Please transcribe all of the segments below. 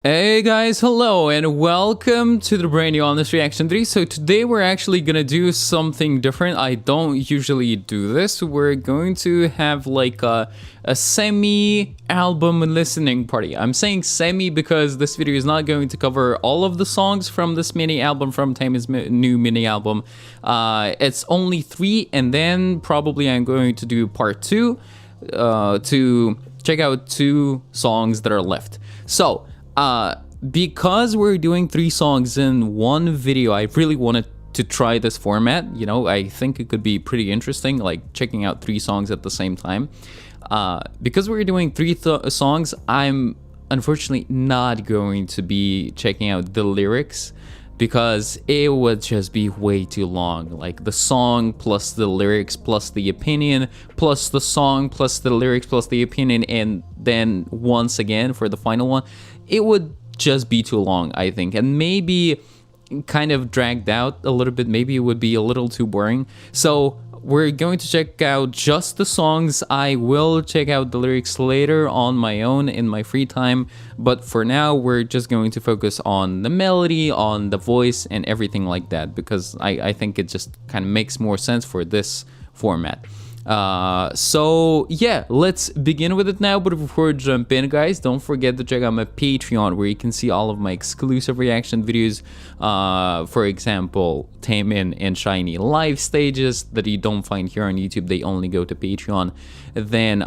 Hey guys, hello and welcome to the brand new on this reaction 3. So today we're actually gonna do something different. I don't usually do this. We're going to have like a semi-album listening party. I'm saying semi because this video is not going to cover all of the songs from this mini album, from Taemin's new mini album. It's only 3, and then probably I'm going to do part 2 to check out 2 songs that are left. So because we're doing 3 songs in one video, I really wanted to try this format. You know, I think it could be pretty interesting, like checking out 3 songs at the same time. Because we're doing 3 songs, I'm unfortunately not going to be checking out the lyrics because it would just be way too long. Like the song plus the lyrics plus the opinion plus the song plus the lyrics plus the opinion, and then once again for the final one, it would just be too long, I think, and maybe kind of dragged out a little bit. Maybe it would be a little too boring. So we're going to check out just the songs. I will check out the lyrics later on my own in my free time, but for now we're just going to focus on the melody, on the voice, and everything like that, because I think it just kind of makes more sense for this format. So yeah, let's begin with it now. But before we jump in, guys, don't forget to check out my Patreon, where you can see all of my exclusive reaction videos. For example, Taemin and Shiny live stages that you don't find here on YouTube, they only go to Patreon. Then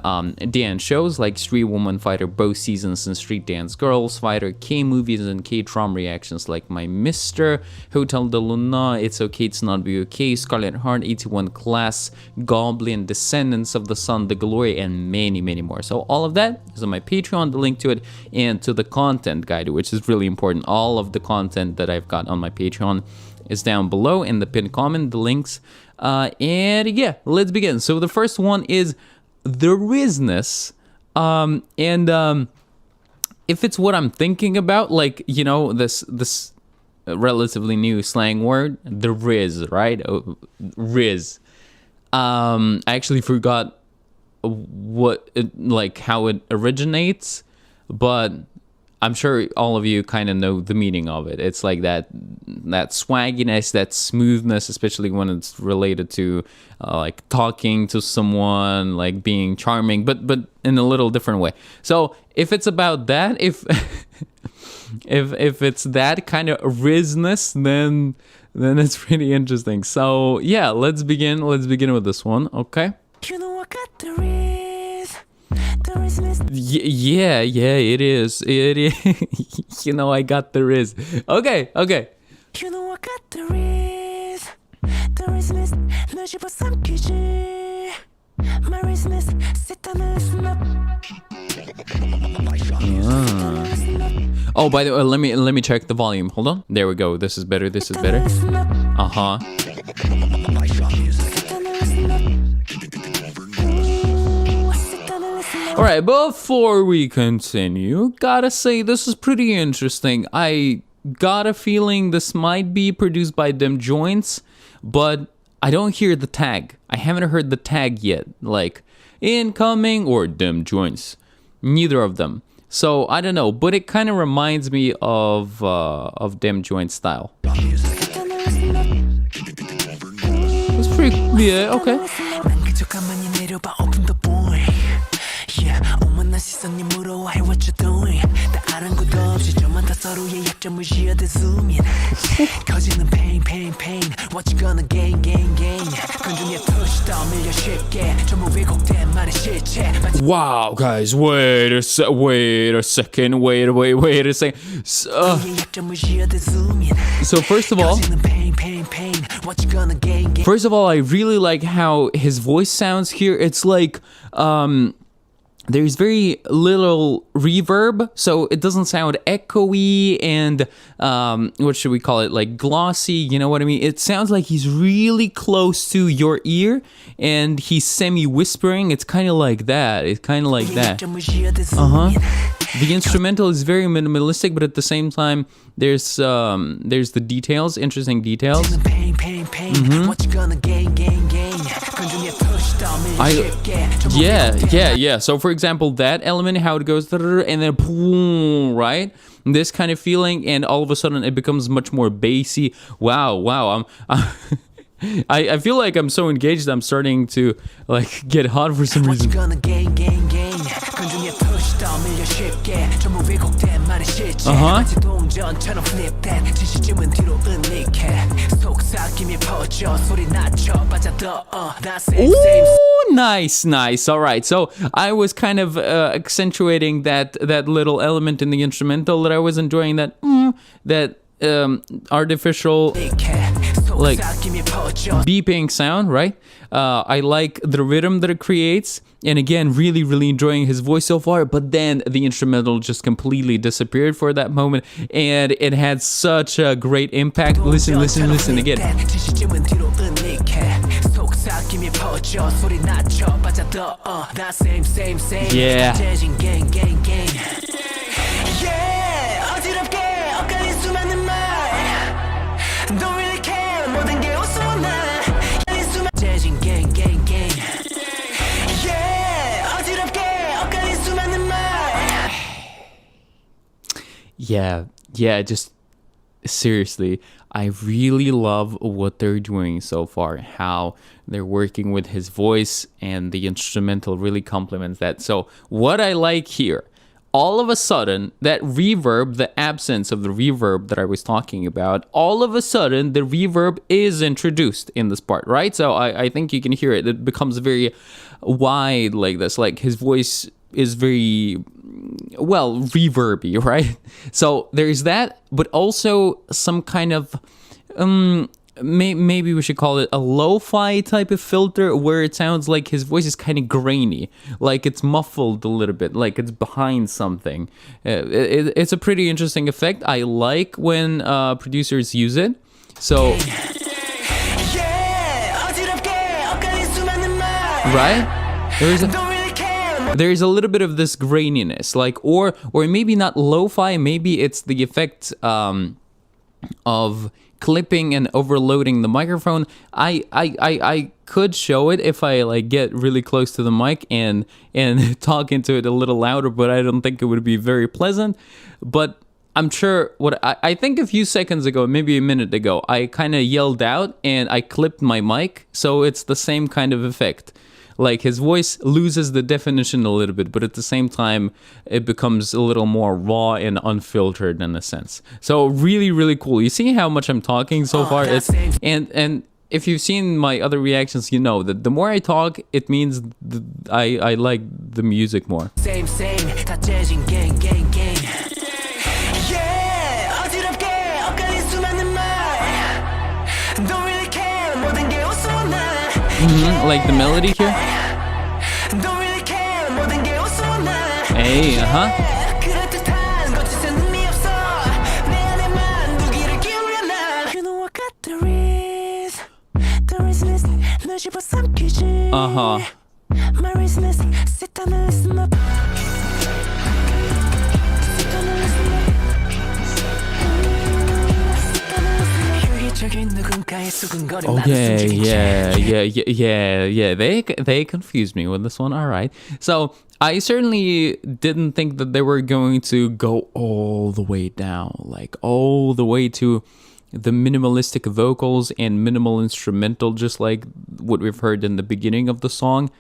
dance shows like Street Woman Fighter both seasons and Street Dance Girls Fighter, K-movies and K-Trom reactions like my Mr. Hotel de Loona, It's Okay It's Not Be Okay, Scarlet Heart, 81 Class, Goblin, Descendants of the Sun, The Glory, and many more. So all of that is on my Patreon, the link to it, and to the content guide, which is really important. All of the content that I've got on my Patreon is down below in the pinned comment, the links. And yeah, let's begin. So the first one is the Rizzness. If it's what I'm thinking about, like, you know, this relatively new slang word, the Riz, right? Riz. I actually forgot how it originates, but I'm sure all of you kind of know the meaning of it. It's like that swagginess, that smoothness, especially when it's related to like talking to someone, like being charming, but in a little different way. So if it's about that, if it's that kind of Rizzness, then it's pretty interesting. So yeah, let's begin with this one. Okay. You know I got the Riz, the Rizzness. Yeah, it is. You know, I got the Riz. Okay. You know I got the Riz, the Rizzness. 널 집어 삼키지. My Rizzness, sit down and listen up. Oh, by the way, let me check the volume. Hold on. There we go. This is better. Uh-huh. Alright, before we continue, gotta say this is pretty interesting. I got a feeling this might be produced by Dem Joints, but I don't hear the tag. I haven't heard the tag yet, like incoming or Dem Joints. Neither of them. So I don't know, but it kind of reminds me of Dem Joint style. It's pretty, yeah, okay. Wow, guys, wait a second. So first of all, I really like how his voice sounds here. It's like there's very little reverb, so it doesn't sound echoey and what should we call it, like glossy, you know what I mean? It sounds like he's really close to your ear and he's semi-whispering. It's kind of like that. The instrumental is very minimalistic, but at the same time there's the details, interesting details. Yeah. So for example, that element, how it goes, and then boom, right? This kind of feeling, and all of a sudden it becomes much more bassy. Wow. I feel like I'm so engaged. I'm starting to like get hot for some reason. Ooh, nice. All right. So I was kind of accentuating that little element in the instrumental that I was enjoying. That artificial like beeping sound, right? I like the rhythm that it creates, and again, really enjoying his voice so far. But then the instrumental just completely disappeared for that moment, and it had such a great impact. Listen again. Yeah. Yeah, just seriously, I really love what they're doing so far, how they're working with his voice, and the instrumental really complements that. So what I like here, all of a sudden, that reverb, the absence of the reverb that I was talking about, all of a sudden, the reverb is introduced in this part, right? So I think you can hear it. It becomes very wide like this, like his voice is very, well, reverby, right? So there's that, but also some kind of maybe we should call it a lo-fi type of filter, where it sounds like his voice is kind of grainy, like it's muffled a little bit, like it's behind something. It's a pretty interesting effect. I like when producers use it. So right, there's a little bit of this graininess, like, or maybe not lo-fi, maybe it's the effect of clipping and overloading the microphone. I could show it if I like get really close to the mic and talk into it a little louder, but I don't think it would be very pleasant. But I'm sure I think a few seconds ago, maybe a minute ago, I kind of yelled out and I clipped my mic, so it's the same kind of effect. Like his voice loses the definition a little bit, but at the same time, it becomes a little more raw and unfiltered in a sense. So really cool. You see how much I'm talking so far? It's and if you've seen my other reactions, you know that the more I talk, it means I like the music more. Same. Like the melody here. Hey, My Rizzness, sit down and listen up. Okay, yeah. They confused me with this one. All right. So I certainly didn't think that they were going to go all the way down, like all the way to the minimalistic vocals and minimal instrumental, just like what we've heard in the beginning of the song.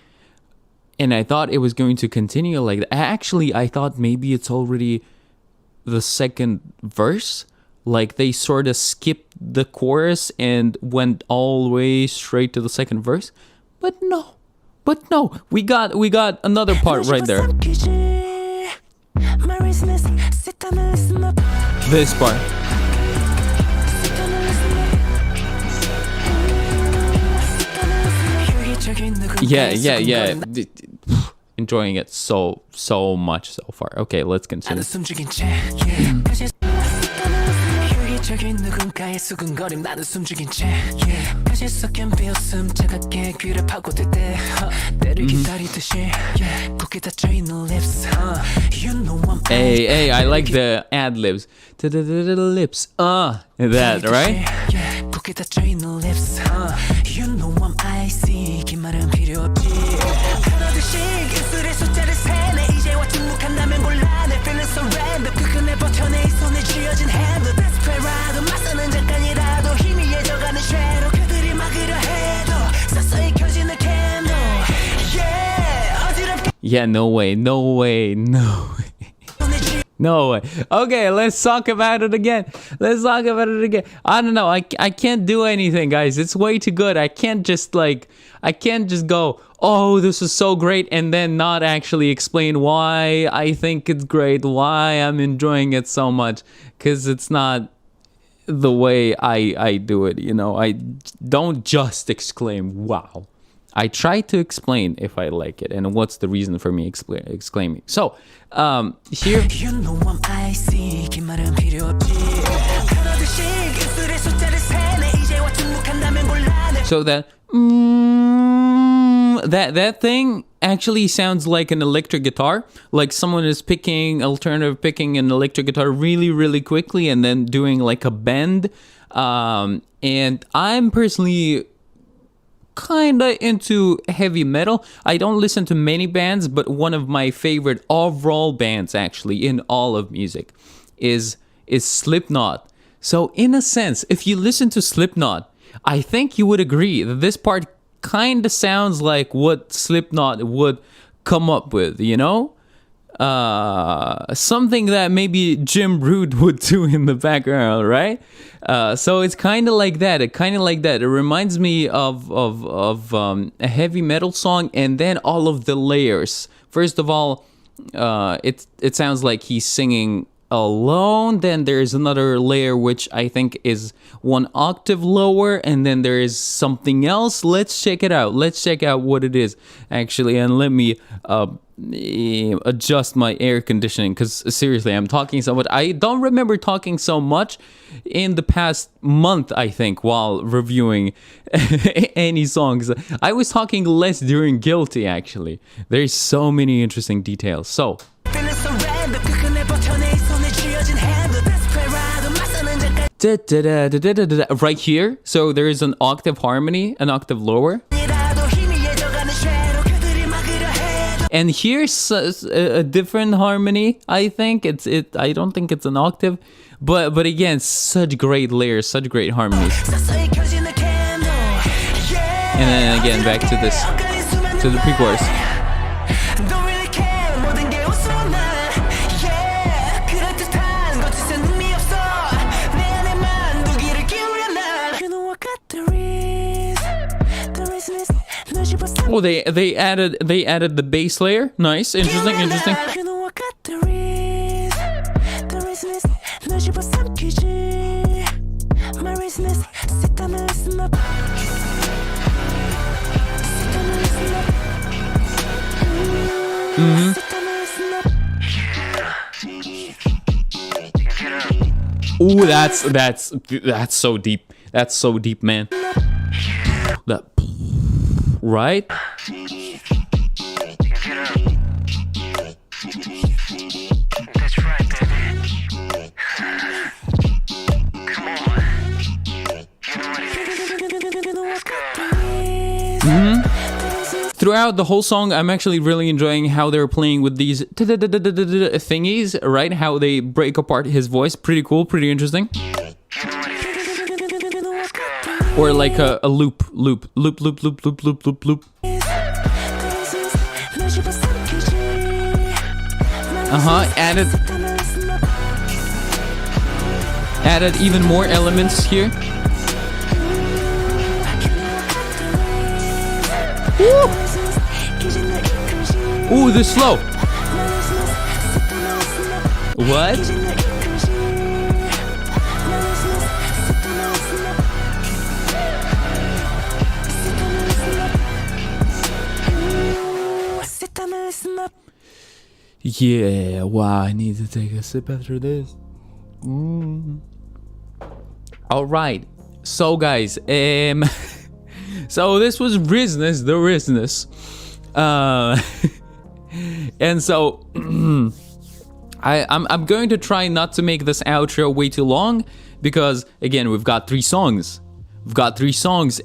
And I thought it was going to continue like that. Actually, I thought maybe it's already the second verse. Like they sort of skipped the chorus and went all the way straight to the second verse. But no, we got another part right there. This part. Yeah. Enjoying it so much so far. Okay, let's continue. 누군가의 수근거림 나는 숨죽인 채 가시 섞인 비웃음 차갑게 귀를 파고들 때 때를 기다리듯이 붓게 닫혀있는 lips You know I'm Hey, I like the ad-libs lips, that, right? 붓게 닫혀있는 lips You know I'm icy 긴 말은 필요 없지 Yeah, no way, no way, no way. No way. Okay, let's talk about it again. Let's talk about it again. I don't know. I can't do anything, guys. It's way too good. I can't just go, oh, this is so great, and then not actually explain why I think it's great, why I'm enjoying it so much, because it's not the way I do it, you know. I don't just exclaim, wow. I try to explain if I like it and what's the reason for me exclaiming. So, here. So that thing actually sounds like an electric guitar, like someone is picking an electric guitar really, really quickly and then doing like a bend. And I'm personally kinda into heavy metal. I don't listen to many bands, but one of my favorite overall bands actually in all of music is Slipknot. So in a sense, if you listen to Slipknot, I think you would agree that this part kinda sounds like what Slipknot would come up with, you know? Something that maybe Jim Root would do in the background, right? So it's kind of like that. It reminds me of a heavy metal song, and then all of the layers. First of all, it sounds like he's singing alone. Then there's another layer which I think is one octave lower, and then there is something else. Let's check it out. Let's check out what it is actually, and let me adjust my air conditioning, because seriously, I'm talking so much. I don't remember talking so much in the past month, I think, while reviewing any songs. I was talking less during Guilty, actually. There's so many interesting details. So right here, so there is an octave harmony, an octave lower. And here's a different harmony. I think I don't think it's an octave, but again, such great layers, such great harmonies. And then again, back to this, to the pre-chorus. Oh, they added the bass layer. Nice, interesting. Ooh, that's so deep. That's so deep, man. That, right? That's right, baby. Come on. You know what it is. Throughout the whole song, I'm actually really enjoying how they're playing with these thingies, right? How they break apart his voice. Pretty cool, pretty interesting. Or like a loop. Added even more elements here. Woo! Ooh, this slow. What? Yeah, wow, I need to take a sip after this. All right, so guys, so this was Rizzness, the Rizzness, and so I'm going to try not to make this outro way too long, because again, we've got three songs,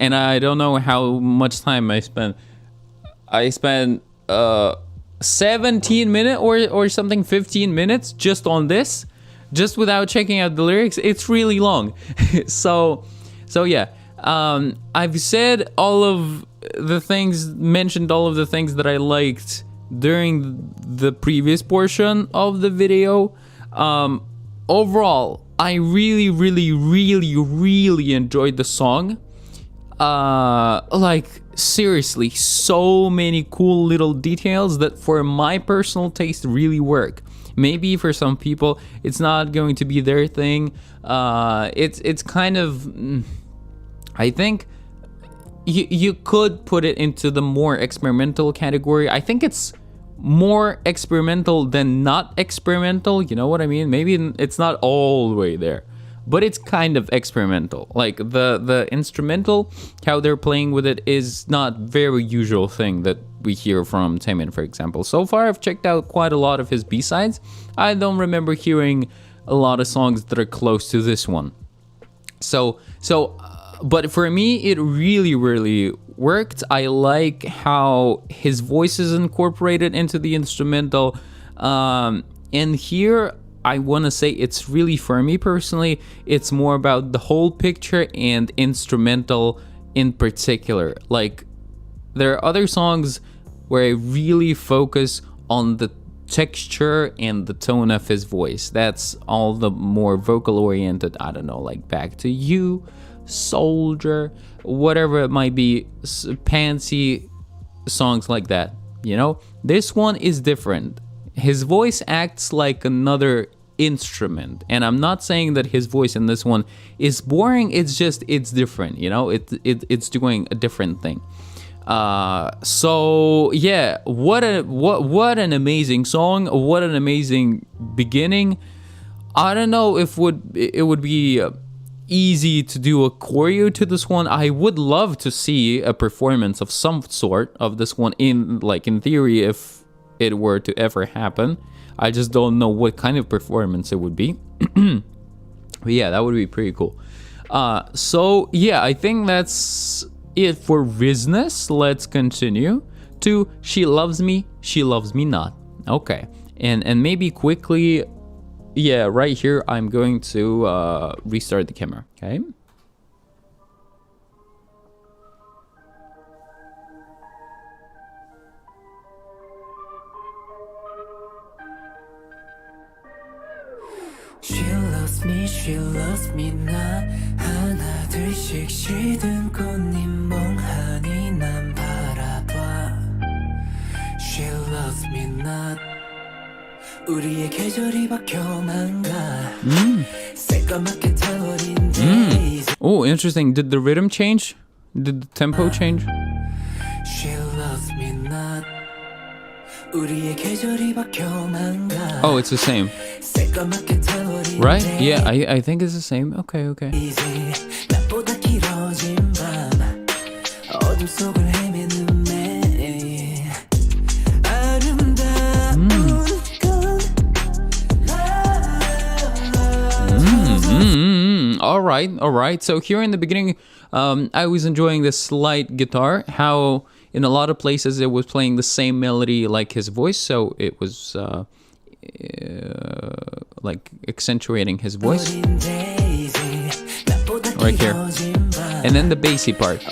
and I don't know how much time I spent. 17 minutes or something, 15 minutes just on this, just without checking out the lyrics. It's really long. so yeah, I've said all of the things, mentioned all of the things that I liked during the previous portion of the video. Overall, I really, really, really, really enjoyed the song. Like, seriously, so many cool little details that for my personal taste really work. Maybe for some people it's not going to be their thing. It's kind of, I think you could put it into the more experimental category. I think it's more experimental than not experimental, you know what I mean? Maybe it's not all the way there, but it's kind of experimental. Like the instrumental, how they're playing with it is not very usual thing that we hear from Taemin, for example. So far I've checked out quite a lot of his B-sides. I don't remember hearing a lot of songs that are close to this one. But for me, it really, really worked. I like how his voice is incorporated into the instrumental. And here, I want to say it's really, for me personally, it's more about the whole picture and instrumental in particular. Like, there are other songs where I really focus on the texture and the tone of his voice. That's all the more vocal oriented, I don't know, like Back to You, Soldier, whatever it might be, pantsy songs like that, you know? This one is different. His voice acts like another instrument, and I'm not saying that his voice in this one is boring. It's just, it's different, you know? It's doing a different thing. So yeah, what an amazing song, what an amazing beginning. I don't know if it would be easy to do a choreo to this one. I would love to see a performance of some sort of this one in theory, if it were to ever happen. I just don't know what kind of performance it would be. But yeah, that would be pretty cool. So yeah, I think that's it for Rizzness. Let's continue to She Loves Me, She Loves Me Not. Okay, and maybe quickly, yeah, right here I'm going to restart the camera. Okay. She loves me not. 하나 둘씩 시든 꽃잎 멍하니 난 바라봐. She loves me not. 우리의 계절이 바뀌어만 가. 새까맣게 타버린 days. Oh, interesting. Did the rhythm change? Did the tempo change? She loves me not. 우리의 계절이 바뀌어만 가. Oh, it's the same. 새까맣게 타버린 Right? days. Yeah, I think it's the same. Okay. 낮보다 길어진 밤 어둠 속을 헤매는 매일 아름다운 All right. So here in the beginning, I was enjoying this slight guitar, how in a lot of places it was playing the same melody like his voice, so it was like accentuating his voice right here, and then the bassy part.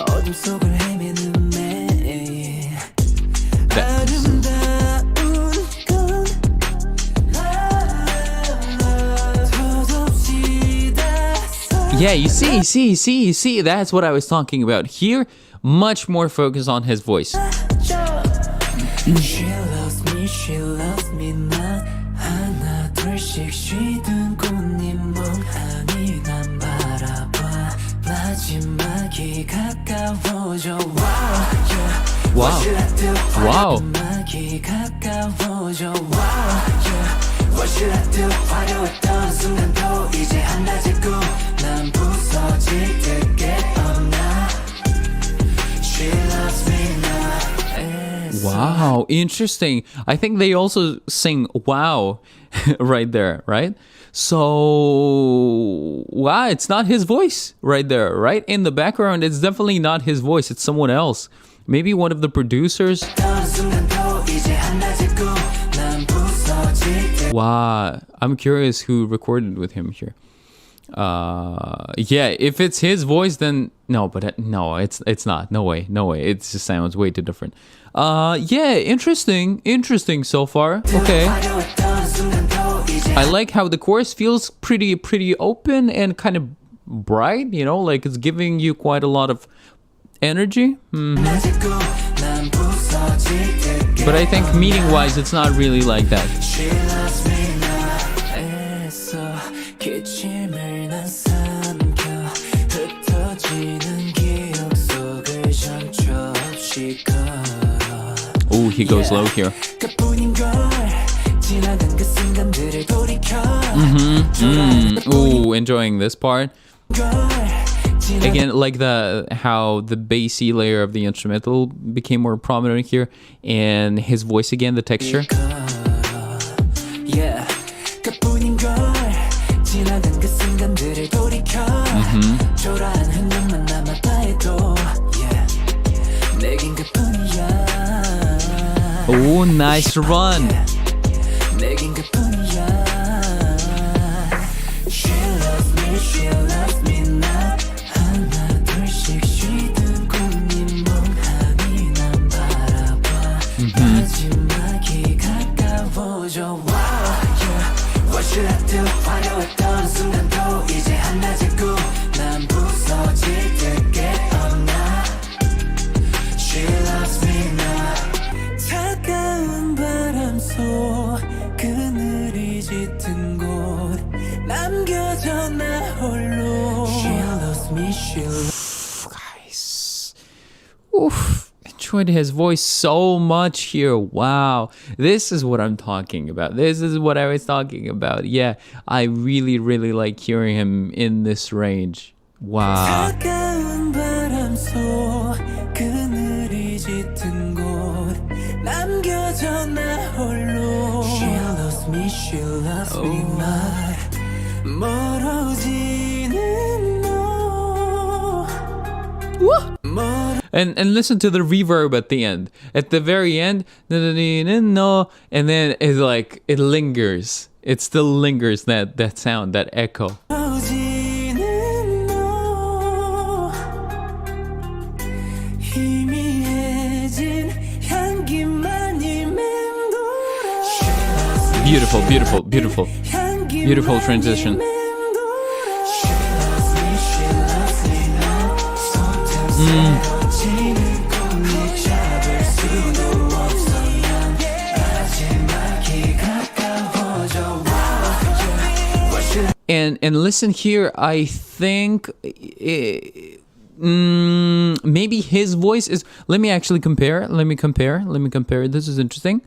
Yeah, you see, that's what I was talking about. Here, much more focus on his voice. She loves me not. 하나 둘씩 쉬든 꽃잎 멍하니 난 바라봐. 마지막이 가까워져. Wow. 마지막이 가까워져. What should I do? 화려했던 순간도 이제 한낮의 꿈. 난 부서질 듯게 없나. She loves me not. Wow, interesting. I think they also sing wow right there, right? So, wow, it's not his voice right there, right? In the background, it's definitely not his voice. It's someone else. Maybe one of the producers. Wow, I'm curious who recorded with him here. Yeah, if it's his voice, then no, but no, it's not. No way, no way. It just sounds way too different. Yeah, interesting so far. Okay. I like how the chorus feels pretty open and kind of bright, you know, like it's giving you quite a lot of energy. But I think meaning wise it's not really like that. Oh, he goes low here. Ooh, enjoying this part. Again, like how the bassy layer of the instrumental became more prominent here, and his voice again, the texture. Oh, nice run. Guys, oof, enjoyed his voice so much here. Wow, this is what I'm talking about. This is what I was talking about. Yeah, I really like hearing him in this range. Wow. And listen to the reverb at the end. At the very end, no, and then it's like it lingers. It still lingers, that sound, that echo. Beautiful transition. And listen here, I think maybe his voice is. Let me actually compare. Let me compare. This is interesting.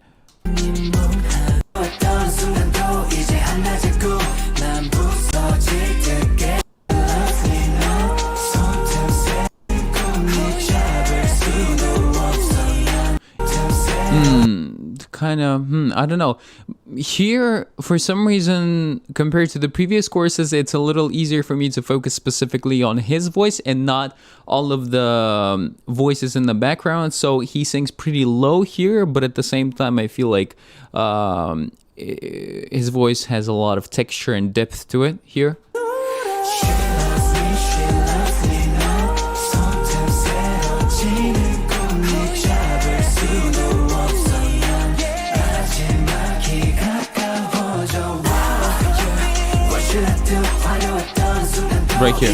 Kind of, I don't know. Here, for some reason, compared to the previous courses, it's a little easier for me to focus specifically on his voice and not all of the voices in the background. So he sings pretty low here, but at the same time, I feel like his voice has a lot of texture and depth to it here. Right here.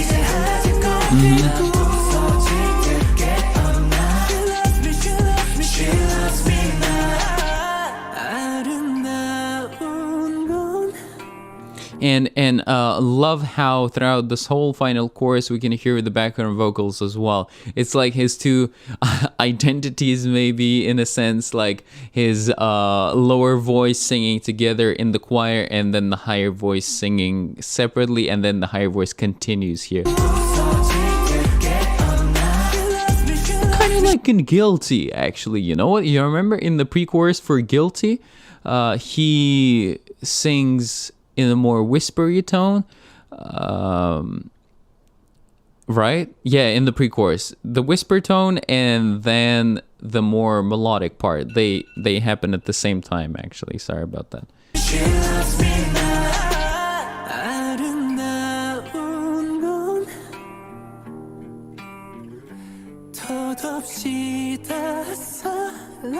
And love how throughout this whole final chorus we can hear the background vocals as well. It's like his two identities, maybe, in a sense, like his lower voice singing together in the choir and then the higher voice singing separately, and then the higher voice continues here. Kind of like in Guilty, actually. You know what? You remember in the pre-chorus for Guilty, he sings in a more whispery tone, right? Yeah, in the pre-chorus, the whisper tone and then the more melodic part, they happen at the same time, actually. Sorry about that. 없이 다 사라져.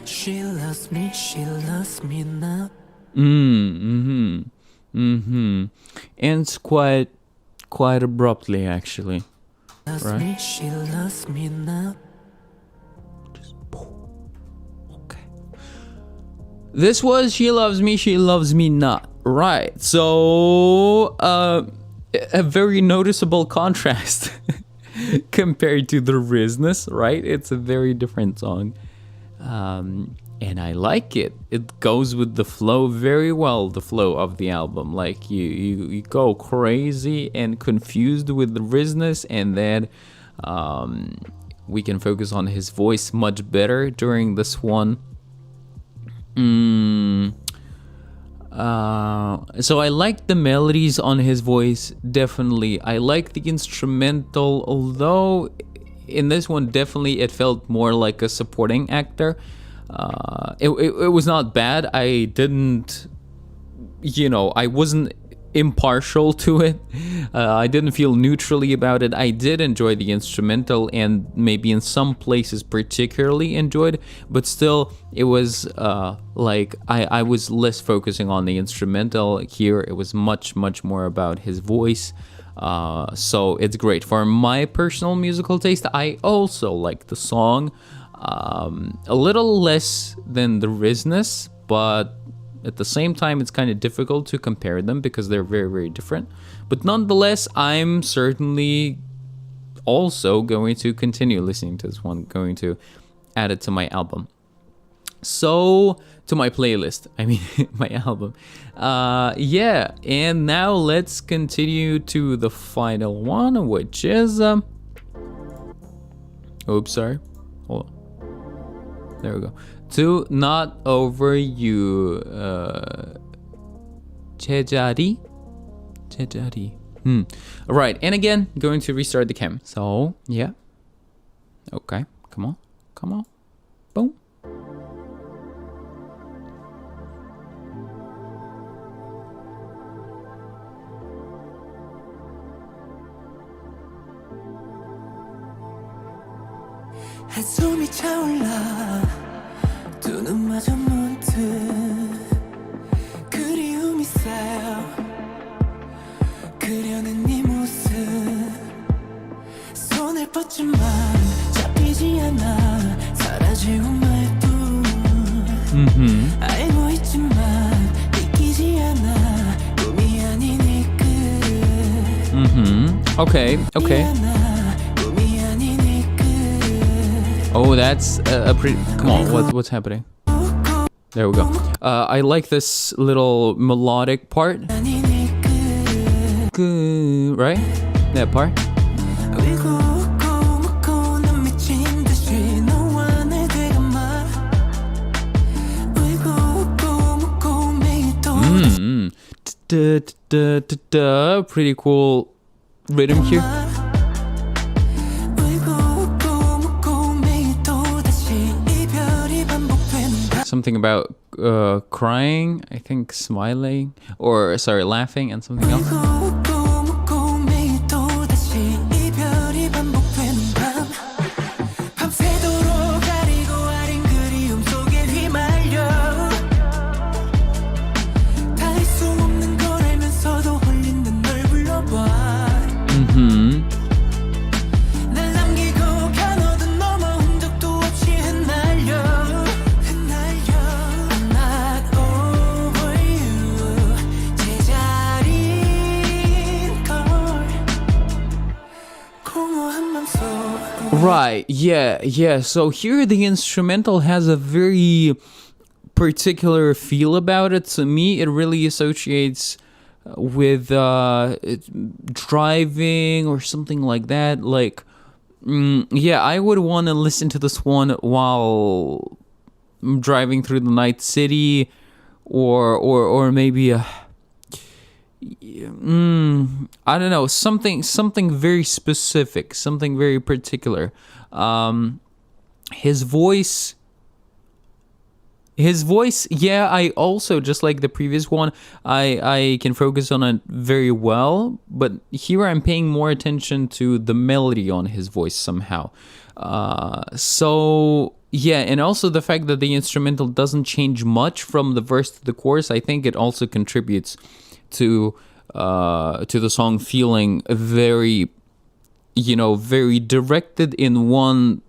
She loves me now. Ends quite abruptly, actually. Right? She loves me now. Okay. This was She Loves Me Not. Right. So, a very noticeable contrast compared to the Rizzness, right? It's a very different song. And I like it. It goes with the flow very well, the flow of the album. Like you go crazy and confused with the Rizzness, and then we can focus on his voice much better during this one. So I like the melodies on his voice, definitely. I like the instrumental, although in this one definitely it felt more like a supporting actor. It was not bad. I didn't, I wasn't impartial to it. I didn't feel neutrally about it. I did enjoy the instrumental, and maybe in some places particularly enjoyed, but still it was like I was less focusing on the instrumental. Here it was much more about his voice. So it's great. For my personal musical taste, I also like the song a little less than the Rizzness, but at the same time it's kind of difficult to compare them because they're very different. But nonetheless, I'm certainly also going to continue listening to this one, going to add it to my album. So, to my playlist, I mean my album. Yeah, and now let's continue to the final one, which is oops, sorry. Hold on. There we go. To Not Over You. 제자리. Right, and again, going to restart the cam. So, yeah. Okay, come on. Boom. 한숨이 차올라 두 눈마저 문득 그리움이 쌓여 그려낸 네 모습 손을 뻗지만 잡히지 않아 사라지고 말도 알고 있지만 믿기지 않아 꿈이 아닌 이 끝 Okay. Oh, that's a pretty... Come on, what's happening? There we go. I like this little melodic part. Right? That part. Pretty cool rhythm here. Something about crying, I think smiling, or sorry, laughing, and something else. Right, yeah. So here the instrumental has a very particular feel about it. To me, it really associates with driving or something like that. Like, yeah, I would want to listen to this one while driving through the night city, or maybe I don't know, something very specific, something very particular. His voice His voice, yeah, I also, just like the previous one, I can focus on it very well, but here I'm paying more attention to the melody on his voice somehow. So yeah, and also the fact that the instrumental doesn't change much from the verse to the chorus, I think it also contributes to the song feeling very, very directed in one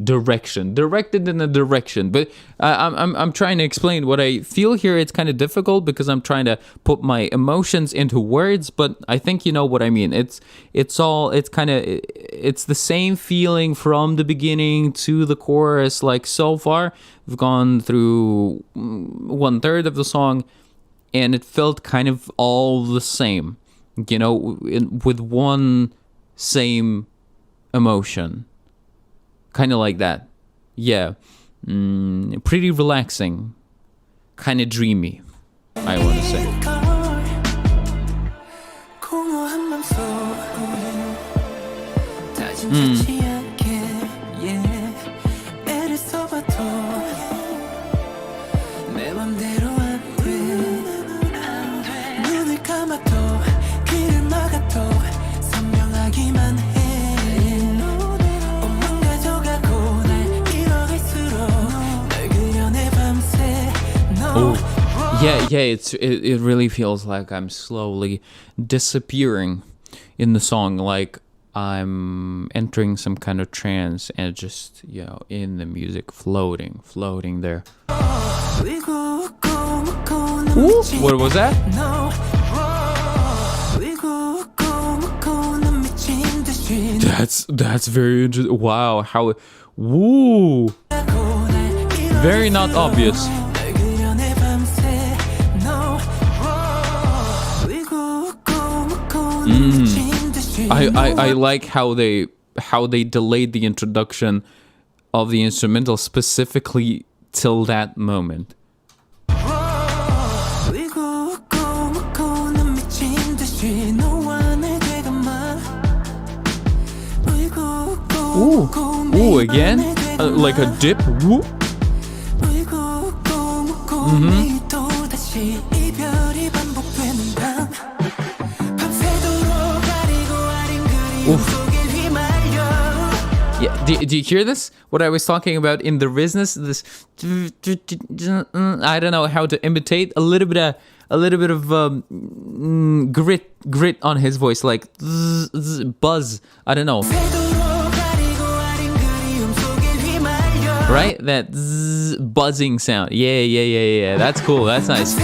directed in a direction. But I'm trying to explain what I feel here. It's kind of difficult because I'm trying to put my emotions into words, but I think you know what I mean. It's the same feeling from the beginning to the chorus. Like, so far we've gone through 1/3 of the song and it felt kind of all the same, with one same emotion. Kind of like that. Yeah. Pretty relaxing. Kind of dreamy, I want to say. Yeah, it really feels like I'm slowly disappearing in the song, like I'm entering some kind of trance and just, in the music, floating there. Ooh, what was that? That's very interesting. Wow, how, woo, very not obvious. I like how they delayed the introduction of the instrumental specifically till that moment. Ooh, again? Like a dip? Woo. Oof. Yeah, do you hear this? What I was talking about in the Rizzness, this, I don't know how to imitate, a little bit of grit on his voice, like buzz. I don't know. Right? That buzzing sound. Yeah. That's cool. That's nice.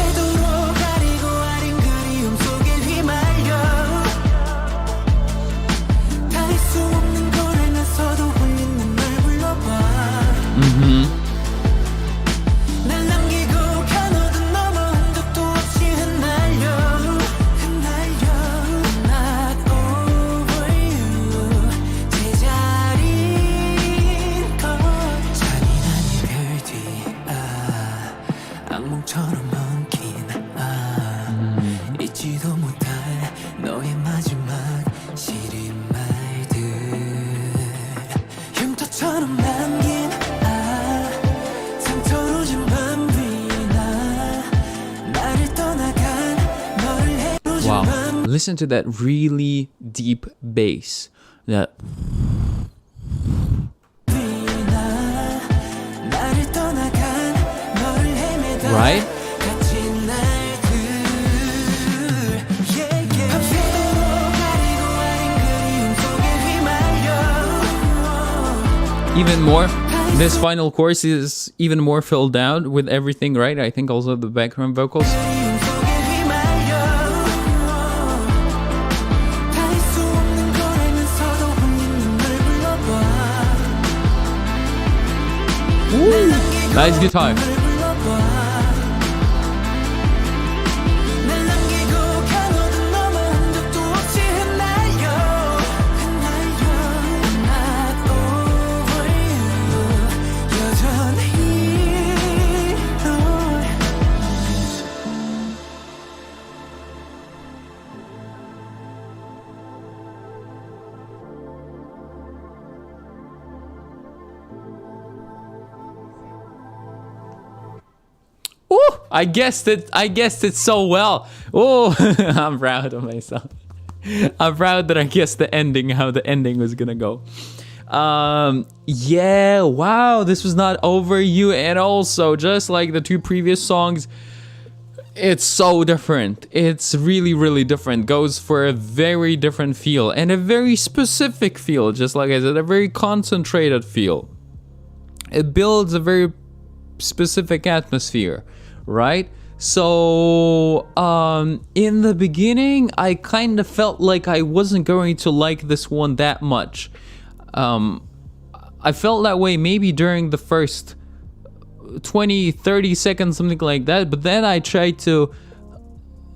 Wow, listen to that really deep bass. That. Right? Even more, this final chorus is even more filled out with everything, right? I think also the background vocals. Ooh, nice guitar. I guessed it so well. Oh, I'm proud of myself. I'm proud that I guessed the ending, how the ending was gonna go. Yeah, wow, this was not over you. And also, just like the two previous songs, it's so different. It's really, really different. Goes for a very different feel and a very specific feel. Just like I said, a very concentrated feel. It builds a very specific atmosphere, right? So in the beginning, I kind of felt like I wasn't going to like this one that much. I felt that way maybe during the first 20-30 seconds, something like that. But then I tried to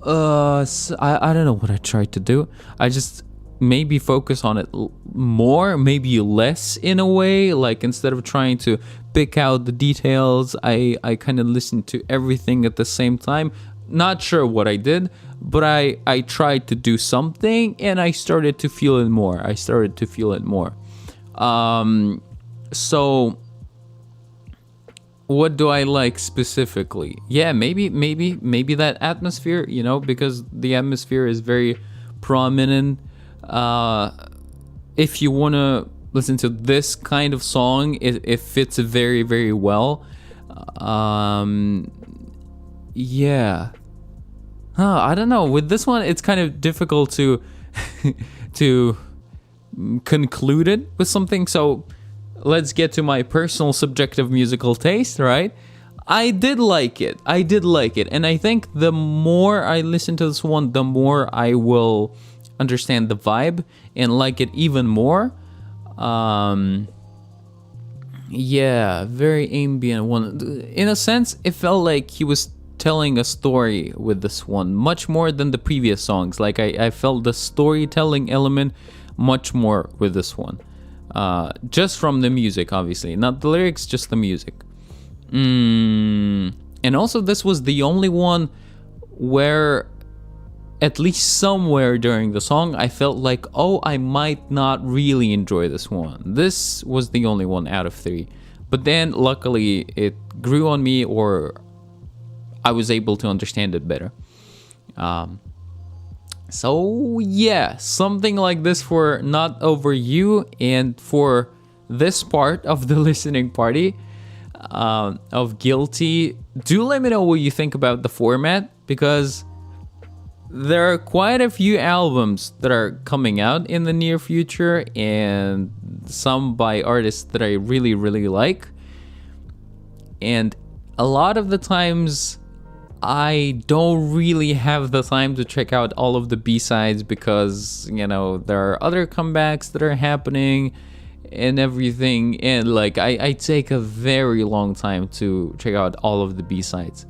I don't know what I tried to do. I just maybe focus on it more, maybe less in a way. Like instead of trying to pick out the details, I kind of listened to everything at the same time. Not sure what I did, but I tried to do something and I started to feel it more. So what do I like specifically? Yeah, maybe that atmosphere, you know, because the atmosphere is very prominent. If you want to listen to this kind of song, it fits very, very well. Yeah. I don't know. With this one, it's kind of difficult to to conclude it with something. So let's get to my personal subjective musical taste, right? I did like it. And I think the more I listen to this one, the more I will understand the vibe and like it even more. Yeah, very ambient one. In a sense, it felt like he was telling a story with this one, much more than the previous songs. Like I felt the storytelling element much more with this one. Just from the music, obviously. Not the lyrics, just the music. And also this was the only one where, at least somewhere during the song, I felt like, oh, I might not really enjoy this one. This was the only one out of 3. But then, luckily, it grew on me, or I was able to understand it better. So, yeah, something like this for Not Over You, and for this part of the listening party of Guilty. Do let me know what you think about the format, because there are quite a few albums that are coming out in the near future, and some by artists that I really, really like. And a lot of the times, I don't really have the time to check out all of the B-sides because, you know, there are other comebacks that are happening and everything. And, like, I take a very long time to check out all of the B-sides.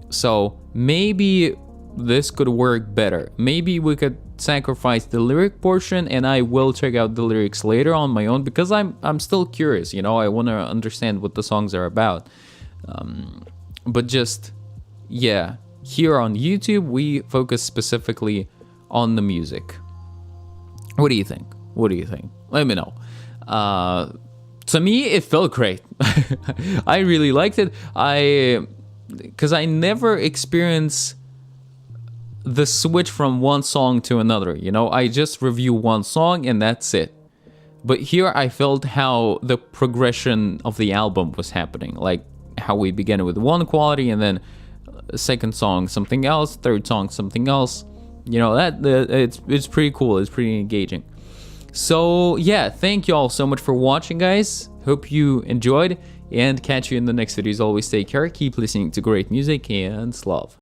So, maybe this could work better. Maybe we could sacrifice the lyric portion and I will check out the lyrics later on my own, because I'm still curious, you know, I want to understand what the songs are about. But just, yeah, here on YouTube we focus specifically on the music. What do you think? Let me know. To me, it felt great. I really liked it. Because I never experienced the switch from one song to another, you know, I just review one song and that's it. But here I felt how the progression of the album was happening, like how we began with one quality and then second song something else, third song something else, you know, that it's pretty cool, it's pretty engaging. So yeah, thank you all so much for watching, guys. Hope you enjoyed, and catch you in the next video. As always, take care, keep listening to great music, and love.